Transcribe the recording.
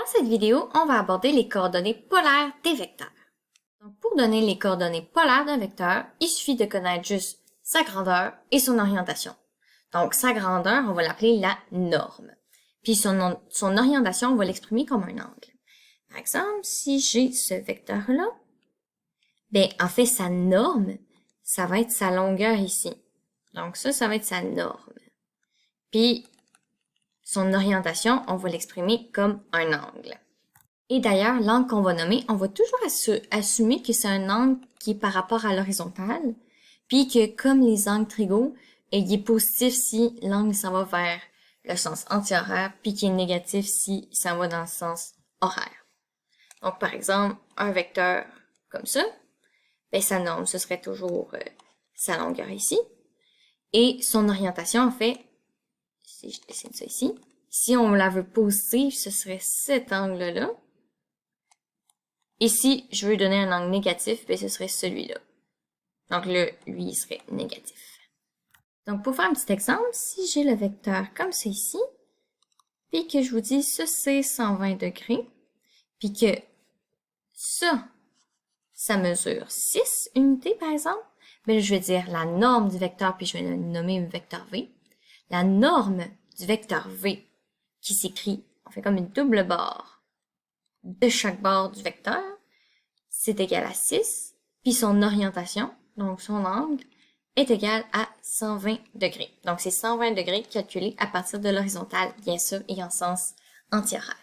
cette vidéo, on va aborder les coordonnées polaires des vecteurs. Donc, pour donner les coordonnées polaires d'un vecteur, il suffit de connaître juste sa grandeur et son orientation. Donc, sa grandeur, on va l'appeler la norme. Puis son orientation, on va l'exprimer comme un angle. Par exemple, si j'ai ce vecteur-là, ben en fait, sa norme, ça va être sa longueur ici. Donc ça va être sa norme. Puis, son orientation, on va l'exprimer comme un angle. Et d'ailleurs, l'angle qu'on va nommer, on va toujours assumer que c'est un angle qui est par rapport à l'horizontale, puis que comme les angles trigaux, il est positif si l'angle s'en va vers le sens anti-horaire, puis qu'il est négatif si il s'en va dans le sens horaire. Donc, par exemple, un vecteur comme ça, ben, sa norme, ce serait toujours sa longueur ici. Et son orientation, en fait, si je dessine ça ici, si on la veut positive, ce serait cet angle-là. Et si je veux donner un angle négatif, ben, ce serait celui-là. Donc là, lui, il serait négatif. Donc, pour faire un petit exemple, si j'ai le vecteur comme c'est ici, puis que je vous dis, ça, c'est 120 degrés, puis que ça mesure 6 unités, par exemple, ben, je vais dire la norme du vecteur, puis je vais le nommer vecteur V. La norme du vecteur V, qui s'écrit, on fait comme une double barre de chaque barre du vecteur, c'est égal à 6, puis son orientation, donc son angle, est égal à 120 degrés. Donc, c'est 120 degrés calculés à partir de l'horizontale, bien sûr, et en sens anti-horaire.